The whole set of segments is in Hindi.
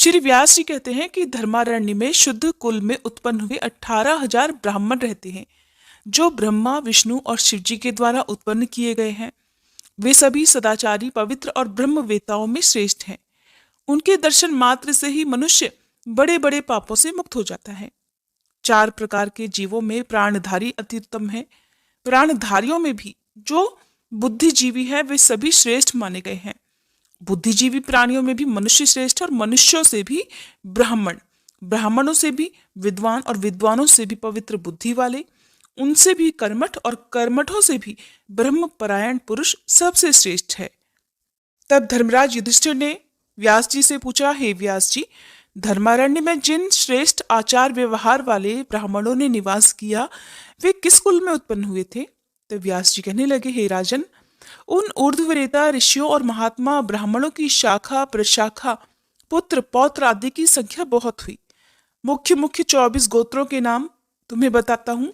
श्री व्यास जी कहते हैं कि धर्मारण्य में शुद्ध कुल में उत्पन्न हुए 18,000 ब्राह्मण रहते हैं, जो ब्रह्मा, विष्णु और शिव जी के द्वारा उत्पन्न किए गए हैं। वे सभी सदाचारी, पवित्र और ब्रह्मवेताओं में श्रेष्ठ हैं। उनके दर्शन मात्र से ही मनुष्य बड़े बड़े पापों से मुक्त हो जाता है। 4 प्रकार के जीवों में प्राणधारी अत्युत्तम है। प्राणधारियों में भी जो बुद्धिजीवी है वे सभी श्रेष्ठ माने गए हैं। बुद्धिजीवी प्राणियों में भी मनुष्य श्रेष्ठ और मनुष्यों से भी ब्राह्मण, ब्राह्मणों से भी विद्वान और विद्वानों से भी पवित्र बुद्धि वाले, उनसे भी कर्मठ और कर्मठों से भी ब्रह्मपरायण पुरुष सबसे श्रेष्ठ है। तब धर्मराज युधिष्ठिर ने व्यास जी से पूछा, हे व्यास जी, धर्मारण्य में जिन श्रेष्ठ आचार व्यवहार वाले ब्राह्मणों ने निवास किया वे किस कुल में उत्पन्न हुए थे? तो व्यास जी कहने लगे, हे राजन, उन ऊर्ध्वरेता ऋषियों और महात्मा ब्राह्मणों की शाखा प्रशाखा, पुत्र पौत्र आदि की संख्या बहुत हुई। मुख्य मुख्य 24 गोत्रों के नाम तुम्हें बताता हूँ,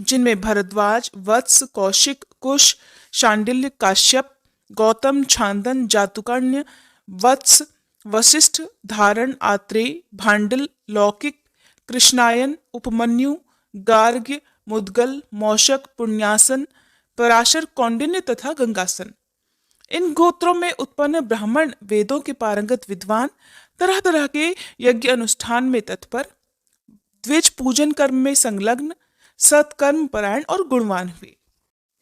जिनमें भरद्वाज, वत्स, कौशिक, कुश, शांडिल्य, काश्यप, गौतम, छांदन, जातुकर्ण्य, वत्स, वशिष्ठ, धारण, आत्रेय, भांडल, लौकिक, कृष्णायन, उपमन्यु, गार्ग्य, मुद्गल, मौशक, पुण्यासन, पराशर, कौंडिन्य तथा गंगासन। इन गोत्रों में उत्पन्न ब्राह्मण वेदों के पारंगत विद्वान, तरह तरह के यज्ञ अनुष्ठान में तत्पर, द्विज पूजन कर्म में संलग्न, सत्कर्म परायण और गुणवान हुए।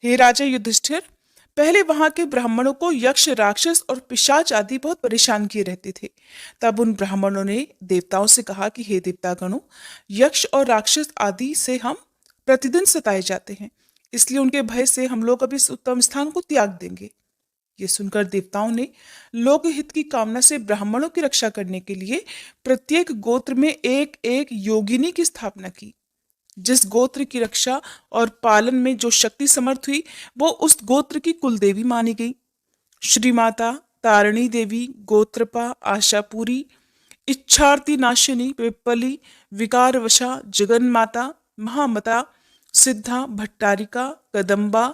हे राजा युधिष्ठिर, पहले वहां के ब्राह्मणों को यक्ष, राक्षस और पिशाच आदि बहुत परेशान किए रहते थे। तब उन ब्राह्मणों ने देवताओं से कहा कि हे देवतागणों, यक्ष और राक्षस आदि से हम प्रतिदिन सताए जाते हैं, इसलिए उनके भय से हम लोग अब इस उत्तम स्थान को त्याग देंगे। ये सुनकर देवताओं ने लोकहित की कामना से ब्राह्मणों की रक्षा करने के लिए प्रत्येक गोत्र में एक एक योगिनी की स्थापना की। जिस गोत्र की रक्षा और पालन में जो शक्ति समर्थ हुई वो उस गोत्र की कुलदेवी मानी गई। श्री माता तारिणी देवी, गोत्रपा, आशापुरी, इच्छार्ति नाशिनी, पिप्पली, विकारवशा, जगन माता, महामता, सिद्धा, भट्टारिका, कदम्बा,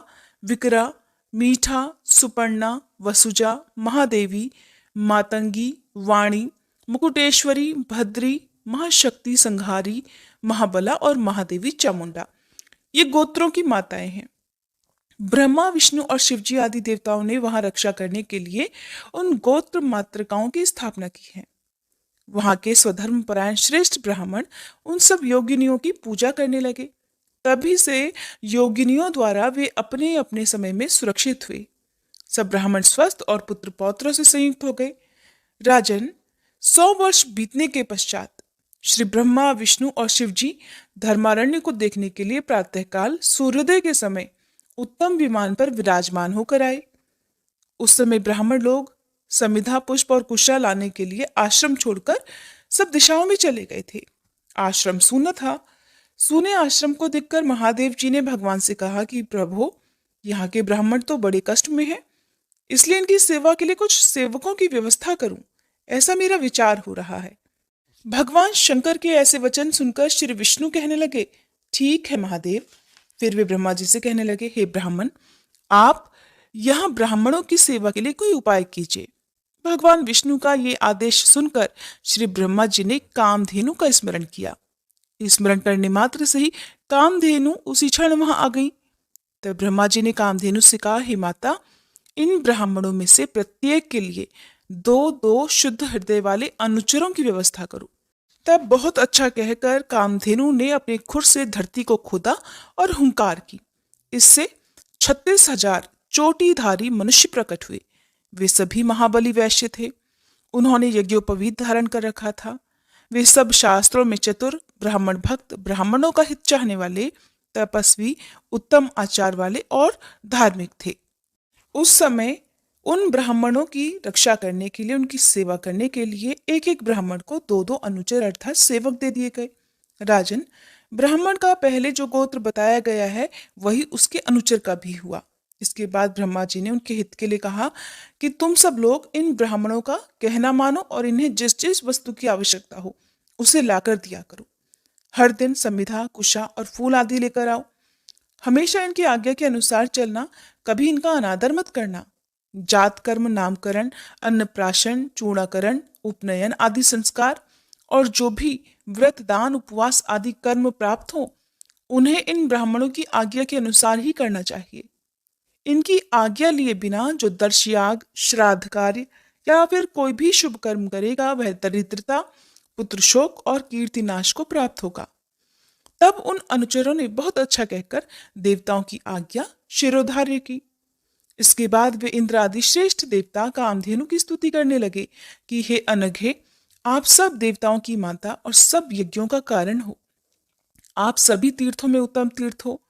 विकरा, मीठा, सुपर्णा, वसुजा, महादेवी, मातंगी, वाणी, मुकुटेश्वरी, भद्री, महाशक्ति, संहारी, महाबला और महादेवी चामुंडा, ये गोत्रों की माताएं हैं। ब्रह्मा, विष्णु और शिवजी आदि देवताओं ने वहां रक्षा करने के लिए उन गोत्र मातृकाओं की स्थापना की है। वहां के स्वधर्म परायण श्रेष्ठ ब्राह्मण उन सब योगिनियों की पूजा करने लगे। तभी से योगिनियों द्वारा वे अपने अपने समय में सुरक्षित हुए। सब ब्राह्मण स्वस्थ और पुत्र पौत्रों से संयुक्त हो गए। राजन, 100 वर्ष बीतने के पश्चात श्री ब्रह्मा, विष्णु और शिव जी धर्मारण्य को देखने के लिए प्रातःकाल सूर्योदय के समय उत्तम विमान पर विराजमान होकर आए। उस समय ब्राह्मण लोग समिधा, पुष्प और कुशा लाने के लिए आश्रम छोड़कर सब दिशाओं में चले गए थे। आश्रम सूना था। सूने आश्रम को देखकर महादेव जी ने भगवान से कहा कि प्रभु, यहाँ के ब्राह्मण तो बड़े कष्ट में हैं, इसलिए इनकी सेवा के लिए कुछ सेवकों की व्यवस्था करूं, ऐसा मेरा विचार हो रहा है। भगवान शंकर के ऐसे वचन सुनकर श्री विष्णु कहने लगे, ठीक है महादेव। फिर वे ब्रह्मा जी से कहने लगे, हे ब्राह्मण, आप यहाँ ब्राह्मणों की सेवा के लिए कोई उपाय कीजिए। भगवान विष्णु का ये आदेश सुनकर श्री ब्रह्मा जी ने कामधेनु का स्मरण किया। स्मरण करने मात्र से ही कामधेनु उसी क्षण वहां आ गई। तब ब्रह्मा जी ने कामधेनु से कहा, हे माता, इन ब्राह्मणों में से प्रत्येक के लिए 2-2 शुद्ध हृदय वाले अनुचरों की व्यवस्था करो। तब बहुत अच्छा कहकर कामधेनु ने अपने खुर से धरती को खोदा और हुंकार की। इससे 36,000 चोटीधारी मनुष्य प्रकट हुए। वे सभी महाबली वैश्य थे। उन्होंने यज्ञोपवीत धारण कर रखा था। वे सब शास्त्रों में चतुर, ब्राह्मण भक्त, ब्राह्मणों का हित चाहने वाले, तपस्वी, उत्तम आचार वाले और धार्मिक थे। उस समय उन ब्राह्मणों की रक्षा करने के लिए, उनकी सेवा करने के लिए एक एक ब्राह्मण को 2-2 अनुचर अर्थात सेवक दे दिए गए। राजन, ब्राह्मण का पहले जो गोत्र बताया गया है वही उसके अनुचर का भी हुआ। इसके बाद ब्रह्मा जी ने उनके हित के लिए कहा कि तुम सब लोग इन ब्राह्मणों का कहना मानो और इन्हें जिस जिस वस्तु की आवश्यकता हो उसे लाकर दिया करो। हर दिन समिधा, कुशा और फूल आदि लेकर आओ। हमेशा इनकी आज्ञा के अनुसार चलना, कभी इनका अनादर मत करना। जात कर्म, नामकरण, अन्नप्राशन, चूड़ाकरण, उपनयन आदि संस्कार और जो भी व्रत दान उपवास आदि कर्म प्राप्त हो, उन्हें इन ब्राह्मणों की आज्ञा के अनुसार ही करना चाहिए। इनकी आज्ञा लिए बिना जो दर्शयाग, श्राद्ध कार्य या फिर कोई भी शुभ कर्म करेगा, वह दरिद्रता, पुत्र शोक और कीर्तिनाश को प्राप्त होगा। तब उन अनुचरों ने बहुत अच्छा कहकर देवताओं की आज्ञा शिरोधार्य की। इसके बाद वे इंद्र आदि श्रेष्ठ देवता कामधेनु की स्तुति करने लगे कि हे अनघे, आप सब देवताओं की माता और सब यज्ञों का कारण हो। आप सभी तीर्थों में उत्तम तीर्थ हो।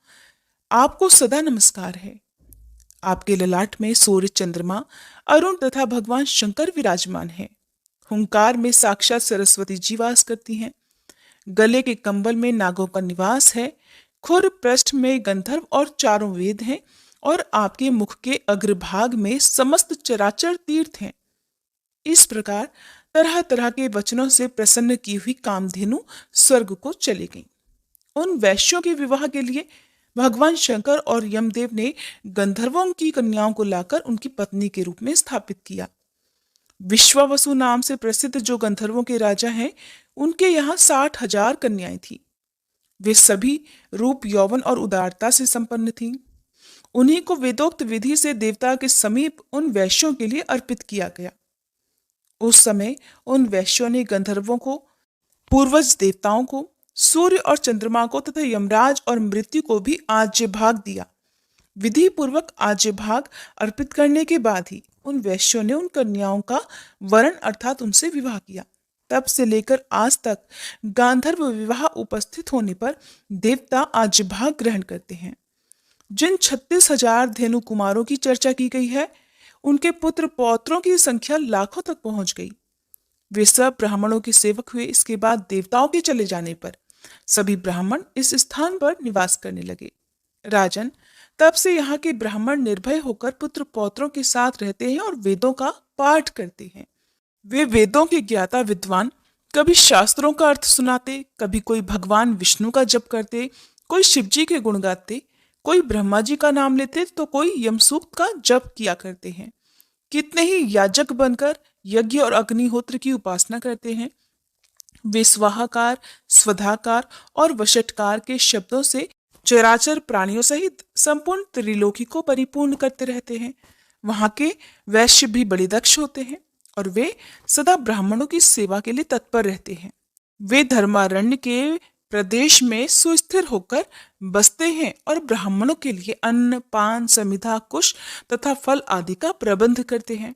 आपको सदा नमस्कार है। आपके ललाट में सूर्य, चंद्रमा, अरुण तथा भगवान शंकर विराजमान हैं। हुंकार में साक्षात सरस्वती जी वास करती हैं। गले के कंबल में नागों का निवास है। खुर पृष्ठ में गंधर्व और चारों वेद हैं और आपके मुख के अग्रभाग में समस्त चराचर तीर्थ हैं। इस प्रकार तरह तरह के वचनों से प्रसन्न की हुई कामधेनु स्वर्ग को चली गई। उन वैश्यों के विवाह के लिए भगवान शंकर और यमदेव ने गंधर्वों की कन्याओं को लाकर उनकी पत्नी के रूप में स्थापित किया। विश्वावसु नाम से प्रसिद्ध जो गंधर्वों के राजा हैं, उनके यहाँ 60,000 कन्याएं थीं। वे सभी रूप, यौवन और उदारता से संपन्न थीं। उन्हीं को वेदोक्त विधि से देवता के समीप उन वैश्यों के लिए अर्पित किया गया। उस समय उन वैश्यों ने गंधर्वों को, पूर्वज देवताओं को, सूर्य और चंद्रमा को तथा यमराज और मृत्यु को भी आज्य भाग दिया। विधि पूर्वक आज्य भाग अर्पित करने के बाद ही उन वैश्यों ने उन कन्याओं का वरण अर्थात उनसे विवाह किया। तब से लेकर आज तक गांधर्व विवाह उपस्थित होने पर देवता आज्य भाग ग्रहण करते हैं। जिन 36,000 धेनु कुमारों की चर्चा की गई है, उनके पुत्र पौत्रों की संख्या लाखों तक पहुंच गई। वे सब ब्राह्मणों के सेवक हुए। इसके बाद देवताओं के चले जाने पर सभी ब्राह्मण इस स्थान पर निवास करने लगे। राजन, तब से यहाँ के ब्राह्मण निर्भय होकर पुत्र पौत्रों के साथ रहते हैं और वेदों का पाठ करते हैं। वे वेदों के ज्ञाता विद्वान कभी शास्त्रों का अर्थ सुनाते, कभी कोई भगवान विष्णु का जप करते, कोई शिवजी के गुण गाते, कोई ब्रह्मा जी का नाम लेते तो कोई यमसूक्त का जप किया करते हैं। कितने ही याजक बनकर यज्ञ और अग्निहोत्र की उपासना करते हैं। वे स्वाहाकार, स्वधाकार और वशटकार के शब्दों से चराचर प्राणियों सहित संपूर्ण त्रिलोकी को परिपूर्ण करते रहते हैं। वहां के वैश्य भी बड़े दक्ष होते हैं और वे सदा ब्राह्मणों की सेवा के लिए तत्पर रहते हैं। वे धर्मारण्य के प्रदेश में सुस्थिर होकर बसते हैं और ब्राह्मणों के लिए अन्न, पान, समिधा, कुश तथा फल आदि का प्रबंध करते हैं।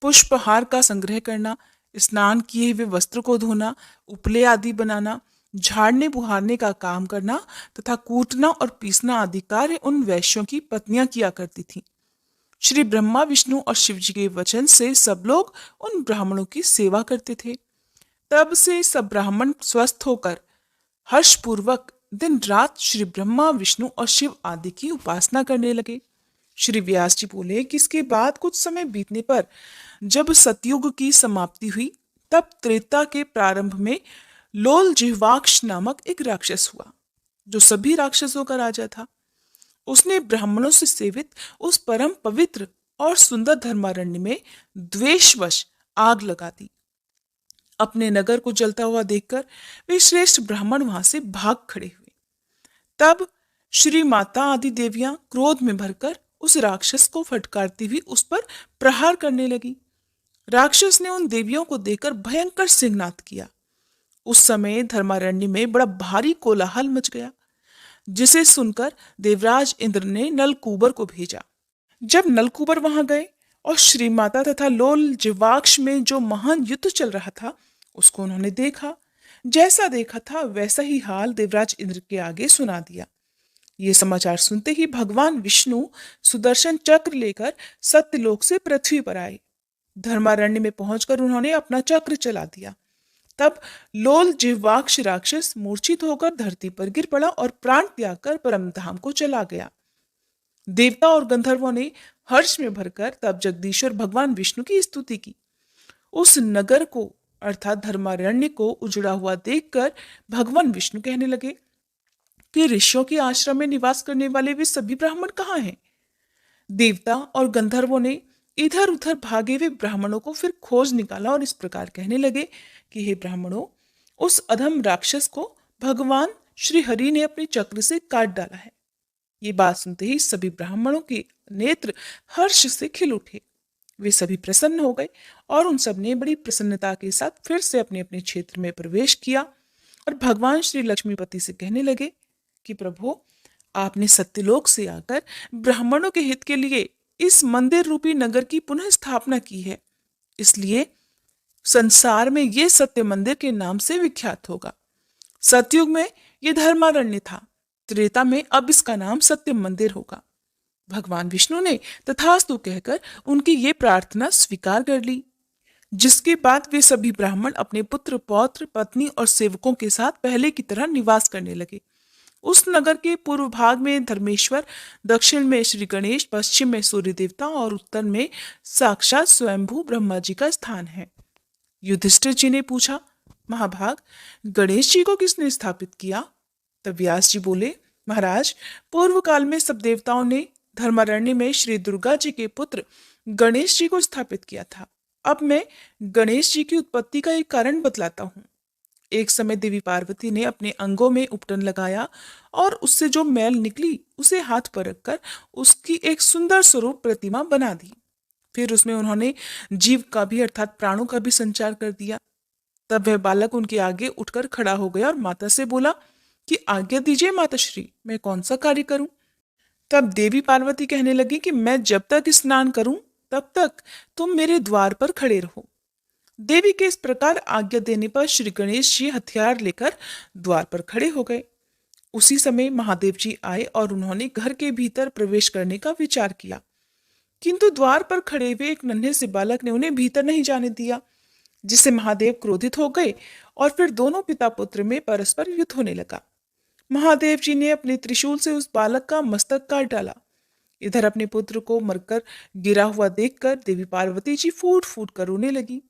पुष्पहार का संग्रह करना, स्नान किए हुए वस्त्र को धोना, उपले आदि बनाना, झाड़ने बुहारने का काम करना तथा कूटना और पीसना आदि कार्य उन वैश्यों की पत्नियां किया करती थीं। श्री ब्रह्मा, विष्णु और शिव जी के वचन से सब लोग उन ब्राह्मणों की सेवा करते थे। तब से सब ब्राह्मण स्वस्थ होकर हर्षपूर्वक दिन रात श्री ब्रह्मा, विष्णु और शिव आदि की उपासना करने लगे। श्री व्यास जी बोले कि इसके बाद कुछ समय बीतने पर जब सतयुग की समाप्ति हुई, तब त्रेता के प्रारंभ में लोल जिह्वाक्ष नामक एक राक्षस हुआ, जो सभी राक्षसों का राजा था। उसने ब्राह्मणों से सेवित उस परम पवित्र और सुंदर धर्मारण्य में द्वेषवश आग लगा दी। अपने नगर को जलता हुआ देखकर वे श्रेष्ठ ब्राह्मण वहां से भाग खड़े हुए। तब श्री माता आदि देवियां क्रोध में भरकर उस राक्षस को फटकारती हुई उस पर प्रहार करने लगी। राक्षस ने उन देवियों को देखकर भयंकर सिंहनाद किया। उस समय धर्मारण्य में बड़ा भारी कोलाहल मच गया, जिसे सुनकर देवराज इंद्र ने नलकूबर को भेजा। जब नलकूबर वहां गए और श्री माता तथा लोल जिह्वाक्ष में जो महान युद्ध चल रहा था, उसको उन्होंने देखा। जैसा देखा था वैसा ही हाल देवराज इंद्र के आगे सुना दिया। ये समाचार सुनते ही भगवान विष्णु सुदर्शन चक्र लेकर सत्यलोक से पृथ्वी पर आए। धर्मारण्य में पहुंचकर उन्होंने अपना चक्र चला दिया। तब लोल जिह्वाक्ष राक्षस मूर्छित होकर धरती पर गिर पड़ा और प्राण त्याग कर परम धाम को चला गया। देवता और गंधर्वों ने हर्ष में भरकर तब जगदीश्वर भगवान विष्णु की स्तुति की। उस नगर को अर्थात धर्मारण्य को उजड़ा हुआ देखकर भगवान विष्णु कहने लगे कि ऋषियों के आश्रम में निवास करने वाले वे सभी ब्राह्मण कहाँ हैं? देवता और गंधर्वों ने इधर उधर भागे हुए ब्राह्मणों को फिर खोज निकाला और इस प्रकार कहने लगे कि हे ब्राह्मणों, उस अधम राक्षस को भगवान श्री हरि ने अपने चक्र से काट डाला है। ये बात सुनते ही सभी ब्राह्मणों के नेत्र हर्ष से खिल उठे। वे सभी प्रसन्न हो गए और उन सब ने बड़ी प्रसन्नता के साथ फिर से अपने अपने क्षेत्र में प्रवेश किया और भगवान श्री लक्ष्मीपति से कहने लगे कि प्रभु, आपने सत्यलोक से आकर ब्राह्मणों के हित के लिए इस मंदिर रूपी नगर की पुनः स्थापना की है, इसलिए संसार में ये सत्य मंदिर के नाम से विख्यात होगा। सतयुग में ये धर्मारण्य था, त्रेता में अब इसका नाम सत्य मंदिर होगा। भगवान विष्णु ने तथास्तु कहकर उनकी ये प्रार्थना स्वीकार कर ली, जिसके बाद वे सभी ब्राह्मण अपने पुत्र, पौत्र, पत्नी और सेवकों के साथ पहले की तरह निवास करने लगे। उस नगर के पूर्व भाग में धर्मेश्वर, दक्षिण में श्री गणेश, पश्चिम में सूर्य देवता और उत्तर में साक्षात स्वयंभू ब्रह्मा जी का स्थान है। युधिष्ठिर जी ने पूछा, महाभाग, गणेश जी को किसने स्थापित किया? तब व्यास जी बोले, महाराज, पूर्व काल में सब देवताओं ने धर्मारण्य में श्री दुर्गा जी के पुत्र गणेश जी को स्थापित किया था। अब मैं गणेश जी की उत्पत्ति का एक कारण बतलाता हूँ। एक समय देवी पार्वती ने अपने अंगों में उपटन लगाया और उससे जो मैल निकली उसे हाथ पर रखकर उसकी एक सुंदर स्वरूप प्रतिमा बना दी। फिर उसमें उन्होंने जीव का भी अर्थात प्राणों का भी संचार कर दिया। तब वह बालक उनके आगे उठकर खड़ा हो गया और माता से बोला कि आज्ञा दीजिए माताश्री, मैं कौन सा कार्य करूं? तब देवी पार्वती कहने लगी कि मैं जब तक स्नान करूं तब तक तुम मेरे द्वार पर खड़े रहो। देवी के इस प्रकार आज्ञा देने पर श्री गणेश जी हथियार लेकर द्वार पर खड़े हो गए। उसी समय महादेव जी आए और उन्होंने घर के भीतर प्रवेश करने का विचार किया, किंतु द्वार पर खड़े हुए एक नन्हे से बालक ने उन्हें भीतर नहीं जाने दिया, जिससे महादेव क्रोधित हो गए और फिर दोनों पिता पुत्र में परस्पर युद्ध होने लगा। महादेव जी ने अपने त्रिशूल से उस बालक का मस्तक काट डाला। इधर अपने पुत्र को मरकर गिरा हुआ देखकर देवी पार्वती जी फूट फूट कर रोने लगी।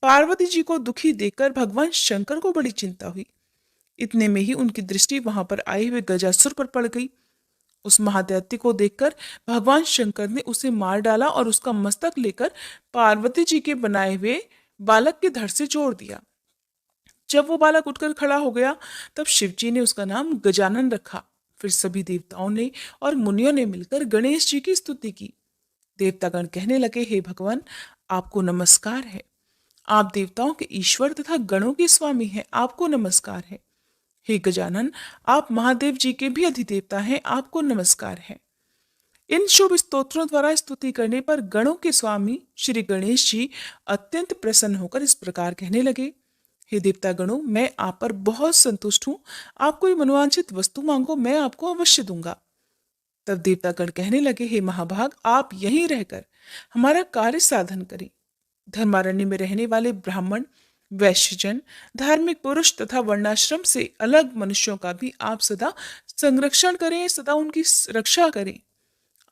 पार्वती जी को दुखी देखकर भगवान शंकर को बड़ी चिंता हुई। इतने में ही उनकी दृष्टि वहां पर आए हुए गजासुर पर पड़ गई। उस महादैत्य को देखकर भगवान शंकर ने उसे मार डाला और उसका मस्तक लेकर पार्वती जी के बनाए हुए बालक के धड़ से जोड़ दिया। जब वो बालक उठकर खड़ा हो गया तब शिवजी ने उसका नाम गजानन रखा। फिर सभी देवताओं ने और मुनियों ने मिलकर गणेश जी की स्तुति की। देवतागण कहने लगे, हे भगवान, आपको नमस्कार है। आप देवताओं के ईश्वर तथा गणों के स्वामी हैं, आपको नमस्कार है। हे गजानन, आप महादेव जी के भी अधिदेवता हैं, आपको नमस्कार है। इन शुभ स्तोत्रों द्वारा स्तुति करने पर गणों के स्वामी श्री गणेश जी अत्यंत प्रसन्न होकर इस प्रकार कहने लगे, हे देवता गणों, मैं आप पर बहुत संतुष्ट हूँ। आप कोई मनोवांछित वस्तु मांगो, मैं आपको अवश्य दूंगा। तब देवतागण कहने लगे, हे महाभाग, आप यहीं रहकर हमारा कार्य साधन करें। धर्मारण्य में रहने वाले ब्राह्मण, वैश्यजन, धार्मिक पुरुष तथा वर्णाश्रम से अलग मनुष्यों का भी आप सदा संरक्षण करें, सदा उनकी रक्षा करें।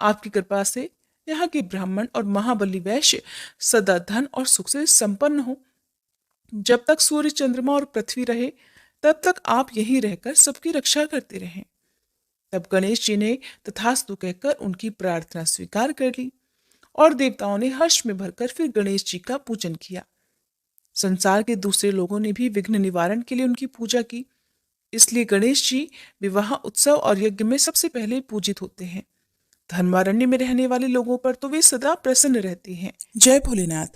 आपकी कृपा से यहाँ के ब्राह्मण और महाबली वैश्य सदा धन और सुख से संपन्न हो। जब तक सूर्य, चंद्रमा और पृथ्वी रहे तब तक आप यहीं रहकर सबकी रक्षा करते रहें। तब गणेश जी ने तथास्तु कहकर उनकी प्रार्थना स्वीकार कर ली और देवताओं ने हर्ष में भरकर फिर गणेश जी का पूजन किया। संसार के दूसरे लोगों ने भी विघ्न निवारण के लिए उनकी पूजा की। इसलिए गणेश जी विवाह, उत्सव और यज्ञ में सबसे पहले पूजित होते हैं। धर्मारण्य में रहने वाले लोगों पर तो वे सदा प्रसन्न रहते हैं। जय भोलेनाथ।